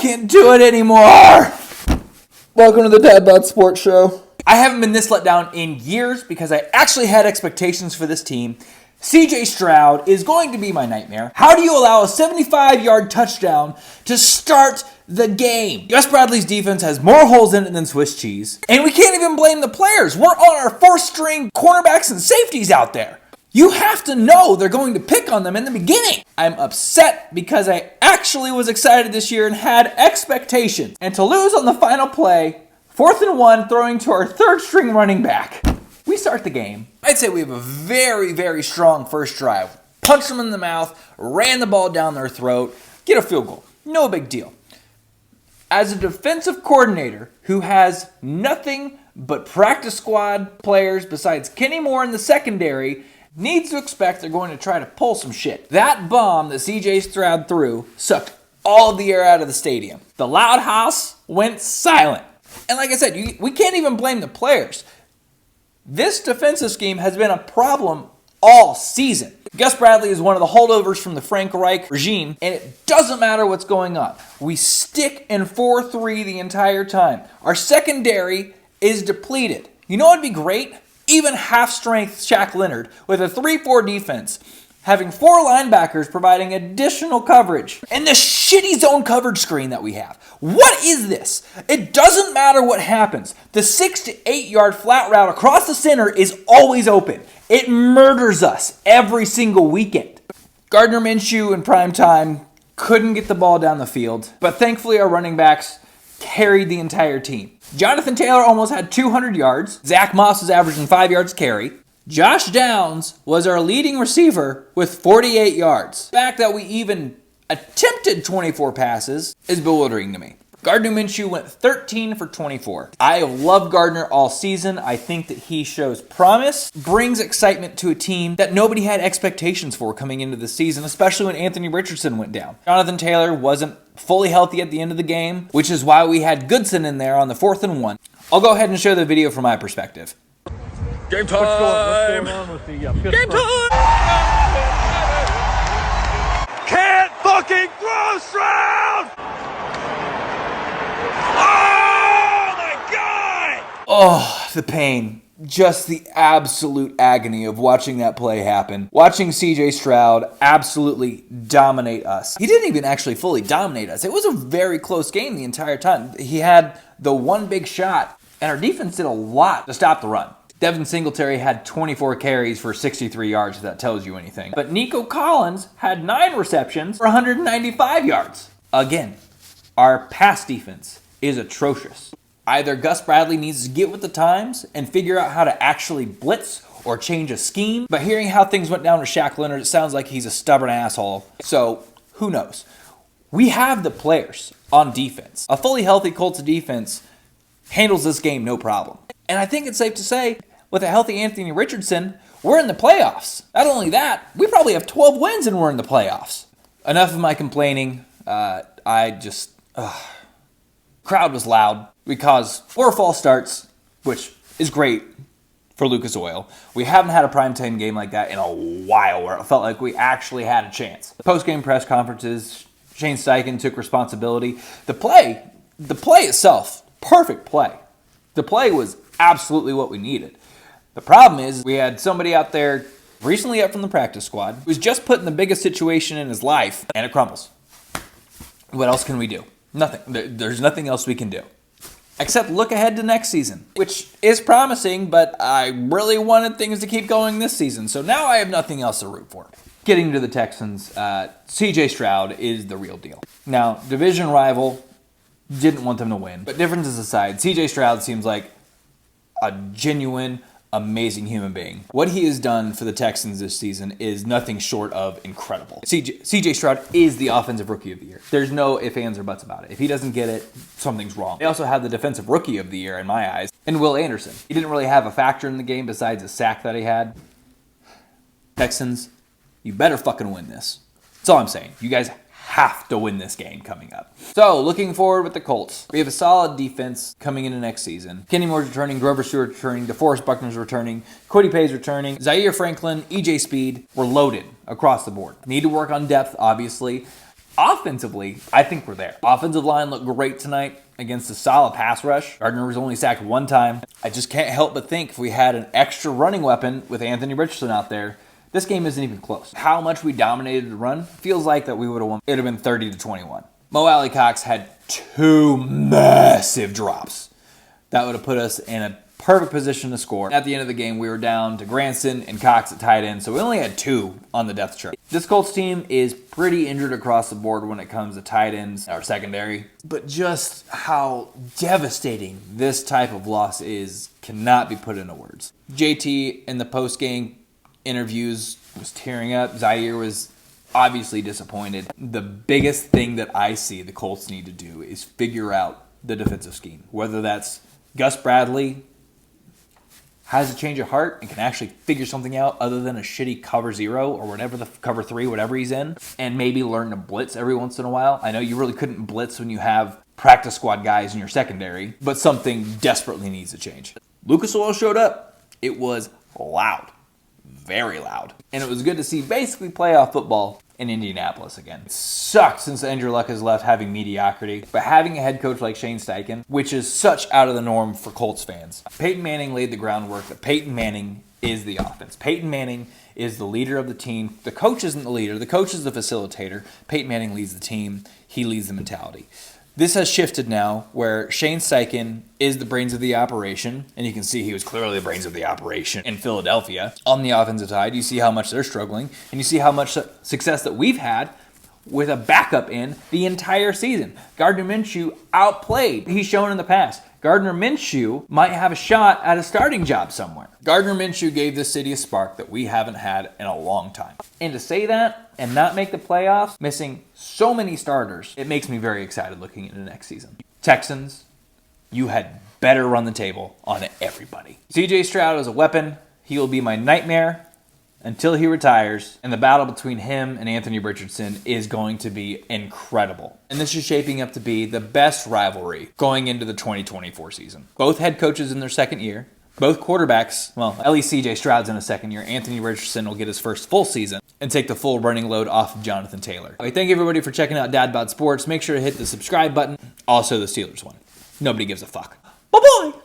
can't do it anymore. Welcome to the Dad Bod Sports Show. I haven't been this let down in years because I actually had expectations for this team. CJ Stroud is going to be my nightmare. How do you allow a 75-yard touchdown to start the game? Gus Bradley's defense has more holes in it than Swiss cheese. And we can't even blame the players. We're on our fourth-string cornerbacks and safeties out there. You have to know they're going to pick on them in the beginning. I'm upset because I actually was excited this year and had expectations. And to lose on the final play, 4th and 1, throwing to our third-string running back. We start the game. I'd say we have a very, very strong first drive. Punched them in the mouth, ran the ball down their throat, get a field goal. No big deal. As a defensive coordinator who has nothing but practice squad players besides Kenny Moore in the secondary, needs to expect they're going to try to pull some shit. That bomb that CJ Stroud threw sucked all of the air out of the stadium. The loud house went silent. And like I said, we can't even blame the players. This defensive scheme has been a problem all season. Gus Bradley is one of the holdovers from the Frank Reich regime, and it doesn't matter what's going on. We stick in 4-3 the entire time. Our secondary is depleted. You know what would be great? Even half-strength Shaq Leonard with a 3-4 defense, having 4 linebackers providing additional coverage. And this shitty zone coverage screen that we have. What is this? It doesn't matter what happens. The 6 to 8 yard flat route across the center is always open. It murders us every single weekend. Gardner Minshew in prime time couldn't get the ball down the field, but thankfully our running backs carried the entire team. Jonathan Taylor almost had 200 yards. Zach Moss was averaging 5 yards carry. Josh Downs was our leading receiver with 48 yards. The fact that we even attempted 24 passes is bewildering to me. Gardner Minshew went 13 for 24. I have loved Gardner all season. I think that he shows promise, brings excitement to a team that nobody had expectations for coming into the season, especially when Anthony Richardson went down. Jonathan Taylor wasn't fully healthy at the end of the game, which is why we had Goodson in there on the 4th and 1. I'll go ahead and show the video from my perspective. Game time! What's going on with the Game time! Can't fucking throw, Stroud! Oh my God! Oh, the pain. Just the absolute agony of watching that play happen. Watching CJ Stroud absolutely dominate us. He didn't even actually fully dominate us. It was a very close game the entire time. He had the one big shot, and our defense did a lot to stop the run. Devin Singletary had 24 carries for 63 yards, if that tells you anything. But Nico Collins had 9 receptions for 195 yards. Again, our pass defense is atrocious. Either Gus Bradley needs to get with the times and figure out how to actually blitz or change a scheme. But hearing how things went down with Shaq Leonard, it sounds like he's a stubborn asshole. So, who knows? We have the players on defense. A fully healthy Colts defense handles this game no problem. And I think it's safe to say, with a healthy Anthony Richardson, we're in the playoffs. Not only that, we probably have 12 wins and we're in the playoffs. Enough of my complaining. Crowd was loud. We caused 4 false starts, which is great for Lucas Oil. We haven't had a primetime game like that in a while where it felt like we actually had a chance. Post-game press conferences, Shane Steichen took responsibility. The play itself, perfect play. The play was absolutely what we needed. The problem is we had somebody out there recently up from the practice squad who was just put in the biggest situation in his life, and it crumbles. What else can we do? Nothing. There's nothing else we can do. Except look ahead to next season, which is promising, but I really wanted things to keep going this season, so now I have nothing else to root for. Getting to the Texans, CJ Stroud is the real deal. Now, division rival, didn't want them to win, but differences aside, CJ Stroud seems like a genuine, amazing human being. What he has done for the Texans this season is nothing short of incredible. CJ Stroud is the offensive rookie of the year. There's no ifs, ands, or buts about it. If he doesn't get it, something's wrong. They also have the defensive rookie of the year in my eyes, and Will Anderson. He didn't really have a factor in the game besides a sack that he had. Texans, you better fucking win this. That's all I'm saying. You guys have to win this game coming up. So, looking forward with the Colts. We have a solid defense coming into next season. Kenny Moore's returning, Grover Stewart's returning, DeForest Buckner's returning, Kwity Paye's returning, Zaire Franklin, EJ Speed. We're loaded across the board. Need to work on depth, obviously. Offensively, I think we're there. Offensive line looked great tonight against a solid pass rush. Gardner was only sacked one time. I just can't help but think if we had an extra running weapon with Anthony Richardson out there, this game isn't even close. How much we dominated the run feels like that we would have won. It would have been 30-21. Mo Alley Cox had 2 massive drops. That would have put us in a perfect position to score. At the end of the game, we were down to Granson and Cox at tight end, so we only had 2 on the depth chart. This Colts team is pretty injured across the board when it comes to tight ends or secondary, but just how devastating this type of loss is cannot be put into words. JT in the post-game interviews was tearing up. Zaire was obviously disappointed. The biggest thing that I see the Colts need to do is figure out the defensive scheme, whether that's Gus Bradley has a change of heart and can actually figure something out other than a shitty cover 0 or whatever the cover 3, whatever he's in, and maybe learn to blitz every once in a while. I know you really couldn't blitz when you have practice squad guys in your secondary, but something desperately needs to change. Lucas Oil showed up. It was loud, very loud, and it was good to see basically playoff football in Indianapolis again. It sucked since Andrew Luck has left having mediocrity, but having a head coach like Shane Steichen, which is such out of the norm for Colts fans. Peyton Manning laid the groundwork, but Peyton Manning is the offense. Peyton Manning is the leader of the team. The coach isn't the leader. The coach is the facilitator. Peyton Manning leads the team. He leads the mentality. This has shifted now where Shane Steichen is the brains of the operation, and you can see he was clearly the brains of the operation in Philadelphia. On the offensive side, you see how much they're struggling, and you see how much success that we've had with a backup in the entire season. Gardner Minshew outplayed. He's shown in the past. Gardner Minshew might have a shot at a starting job somewhere. Gardner Minshew gave this city a spark that we haven't had in a long time. And to say that and not make the playoffs, missing so many starters, it makes me very excited looking into next season. Texans, you had better run the table on everybody. CJ Stroud is a weapon. He will be my nightmare until he retires, and the battle between him and Anthony Richardson is going to be incredible. And this is shaping up to be the best rivalry going into the 2024 season. Both head coaches in their second year, both quarterbacks, well, at least CJ Stroud's in a second year. Anthony Richardson will get his first full season and take the full running load off of Jonathan Taylor. Okay, thank you everybody for checking out Dad Bod Sports. Make sure to hit the subscribe button, also the Steelers one. Nobody gives a fuck. Bye-bye!